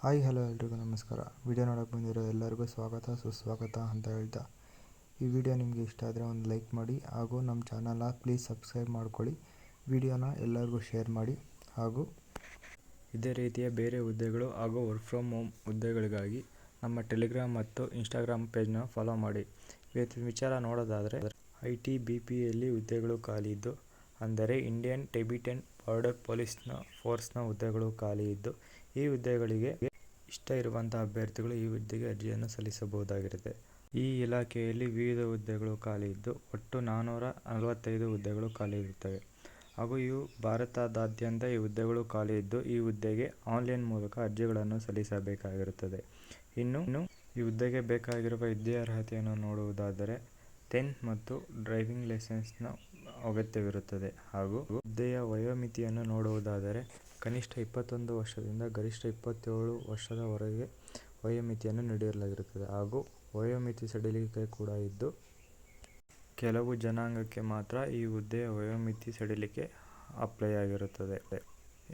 Hi hello ಎಲ್ರಿಗೂ ನಮಸ್ಕಾರ. Video ನೋಡೋಕೆ ಬಂದಿರೋ ಎಲ್ಲರಿಗೂ ಸ್ವಾಗತ ಸುಸ್ವಾಗತ ಅಂತ ಹೇಳ್ತಾ, ಈ ವಿಡಿಯೋ ನಿಮಗೆ ಇಷ್ಟ ಆದರೆ ಒಂದು ಲೈಕ್ ಮಾಡಿ ಹಾಗೂ ನಮ್ಮ ಚಾನಲ್ನ ಪ್ಲೀಸ್ ಸಬ್ಸ್ಕ್ರೈಬ್ ಮಾಡ್ಕೊಳ್ಳಿ. ವಿಡಿಯೋನ ಎಲ್ಲರಿಗೂ ಶೇರ್ ಮಾಡಿ ಹಾಗೂ ಇದೇ ರೀತಿಯ ಬೇರೆ ಹುದ್ದೆಗಳು ಹಾಗೂ ವರ್ಕ್ ಫ್ರಮ್ ಹೋಮ್ ಹುದ್ದೆಗಳಿಗಾಗಿ ನಮ್ಮ ಟೆಲಿಗ್ರಾಮ್ ಮತ್ತು ಇನ್ಸ್ಟಾಗ್ರಾಮ್ ಪೇಜ್ನ ಫಾಲೋ ಮಾಡಿ. ಇವತ್ತಿನ ವಿಚಾರ ನೋಡೋದಾದರೆ ITBPಯಲ್ಲಿ ಹುದ್ದೆಗಳು ಖಾಲಿ ಇದ್ದು, ಅಂದರೆ ಇಂಡಿಯನ್ ಟಿಬೆಟನ್ ಬಾರ್ಡರ್ ಪೊಲೀಸ್ನ ಫೋರ್ಸ್ನ ಹುದ್ದೆಗಳು ಖಾಲಿ ಇದ್ದು, ಈ ಹುದ್ದೆಗಳಿಗೆ ಇಷ್ಟ ಇರುವಂಥ ಅಭ್ಯರ್ಥಿಗಳು ಈ ಹುದ್ದೆಗೆ ಅರ್ಜಿಯನ್ನು ಸಲ್ಲಿಸಬಹುದಾಗಿರುತ್ತೆ. ಈ ಇಲಾಖೆಯಲ್ಲಿ ವಿವಿಧ ಹುದ್ದೆಗಳು ಖಾಲಿ ಇದ್ದು ಒಟ್ಟು 445 ಹುದ್ದೆಗಳು ಖಾಲಿ ಇರುತ್ತವೆ ಹಾಗೂ ಇವು ಭಾರತದಾದ್ಯಂತ ಈ ಹುದ್ದೆಗಳು ಖಾಲಿ ಇದ್ದು, ಈ ಹುದ್ದೆಗೆ ಆನ್ಲೈನ್ ಮೂಲಕ ಅರ್ಜಿಗಳನ್ನು ಸಲ್ಲಿಸಬೇಕಾಗಿರುತ್ತದೆ. ಇನ್ನು ಈ ಹುದ್ದೆಗೆ ಬೇಕಾಗಿರುವ ವಿದ್ಯಾರ್ಹತೆಯನ್ನು ನೋಡುವುದಾದರೆ 10th ಮತ್ತು ಡ್ರೈವಿಂಗ್ ಲೈಸೆನ್ಸ್ನ ಅಗತ್ಯವಿರುತ್ತದೆ ಹಾಗೂ ಹುದ್ದೆಯ ವಯೋಮಿತಿಯನ್ನು ನೋಡುವುದಾದರೆ ಕನಿಷ್ಠ 21 ವರ್ಷದಿಂದ ಗರಿಷ್ಠ 27 ವರ್ಷದವರೆಗೆ ವಯೋಮಿತಿಯನ್ನು ನೀಡಲಾಗಿರುತ್ತದೆ ಹಾಗೂ ವಯೋಮಿತಿ ಸಡಿಲಿಕೆ ಕೂಡ ಇದ್ದು, ಕೆಲವು ಜನಾಂಗಕ್ಕೆ ಮಾತ್ರ ಈ ಹುದ್ದೆಯ ವಯೋಮಿತಿ ಸಡಿಲಿಕೆ ಅಪ್ಲೈ ಆಗಿರುತ್ತದೆ.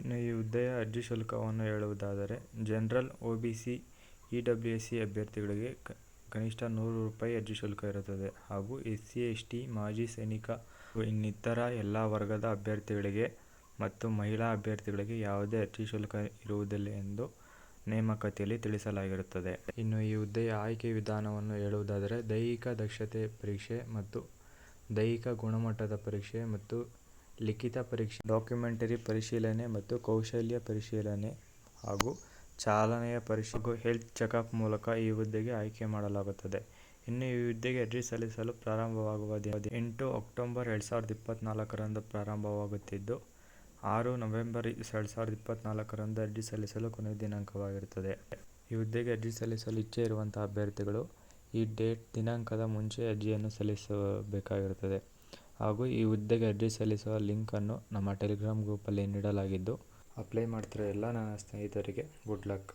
ಇನ್ನು ಈ ಹುದ್ದೆಯ ಅರ್ಜಿ ಶುಲ್ಕವನ್ನು ಹೇಳುವುದಾದರೆ ಜನರಲ್, OBC, EWS ಅಭ್ಯರ್ಥಿಗಳಿಗೆ ಕನಿಷ್ಠ ₹100 ಅರ್ಜಿ ಶುಲ್ಕ ಇರುತ್ತದೆ ಹಾಗೂ SC, ST, ಮಾಜಿ ಸೈನಿಕ ಇನ್ನಿತರ ಎಲ್ಲ ವರ್ಗದ ಅಭ್ಯರ್ಥಿಗಳಿಗೆ ಮತ್ತು ಮಹಿಳಾ ಅಭ್ಯರ್ಥಿಗಳಿಗೆ ಯಾವುದೇ ಅರ್ಜಿ ಶುಲ್ಕ ಇರುವುದಿಲ್ಲ ಎಂದು ನೇಮಕಾತಿಯಲ್ಲಿ ತಿಳಿಸಲಾಗಿರುತ್ತದೆ. ಇನ್ನು ಈ ಹುದ್ದೆಯ ಆಯ್ಕೆ ವಿಧಾನವನ್ನು ಹೇಳುವುದಾದರೆ ದೈಹಿಕ ದಕ್ಷತೆ ಪರೀಕ್ಷೆ ಮತ್ತು ದೈಹಿಕ ಗುಣಮಟ್ಟದ ಪರೀಕ್ಷೆ ಮತ್ತು ಲಿಖಿತ ಪರೀಕ್ಷೆ, ಡಾಕ್ಯುಮೆಂಟರಿ ಪರಿಶೀಲನೆ ಮತ್ತು ಕೌಶಲ್ಯ ಪರಿಶೀಲನೆ ಹಾಗೂ ಚಾಲನೆಯ ಪರೀಕ್ಷೆ ಹಾಗೂ ಹೆಲ್ತ್ ಚೆಕಪ್ ಮೂಲಕ ಈ ಹುದ್ದೆಗೆ ಆಯ್ಕೆ ಮಾಡಲಾಗುತ್ತದೆ. ಇನ್ನು ಈ ಹುದ್ದೆಗೆ ಅರ್ಜಿ ಸಲ್ಲಿಸಲು ಪ್ರಾರಂಭವಾಗುವ ದಿನ 8 ಅಕ್ಟೋಬರ್ 2024ರಂದು ಪ್ರಾರಂಭವಾಗುತ್ತಿದ್ದು 6 ನವೆಂಬರ್ 2024ರಂದು ಅರ್ಜಿ ಸಲ್ಲಿಸಲು ಕೊನೆಯ ದಿನಾಂಕವಾಗಿರುತ್ತದೆ. ಈ ಹುದ್ದೆಗೆ ಅರ್ಜಿ ಸಲ್ಲಿಸಲು ಇಚ್ಛೆ ಇರುವಂಥ ಅಭ್ಯರ್ಥಿಗಳು ಈ ದಿನಾಂಕದ ಮುಂಚೆ ಅರ್ಜಿಯನ್ನು ಸಲ್ಲಿಸಬೇಕಾಗಿರುತ್ತದೆ ಹಾಗೂ ಈ ಹುದ್ದೆಗೆ ಅರ್ಜಿ ಸಲ್ಲಿಸುವ ಲಿಂಕನ್ನು ನಮ್ಮ ಟೆಲಿಗ್ರಾಮ್ ಗ್ರೂಪಲ್ಲಿ ನೀಡಲಾಗಿದ್ದು, ಅಪ್ಲೈ ಮಾಡ್ತಿರೋ ಎಲ್ಲ ನನ್ನ ಸ್ನೇಹಿತರಿಗೆ ಗುಡ್ ಲಕ್.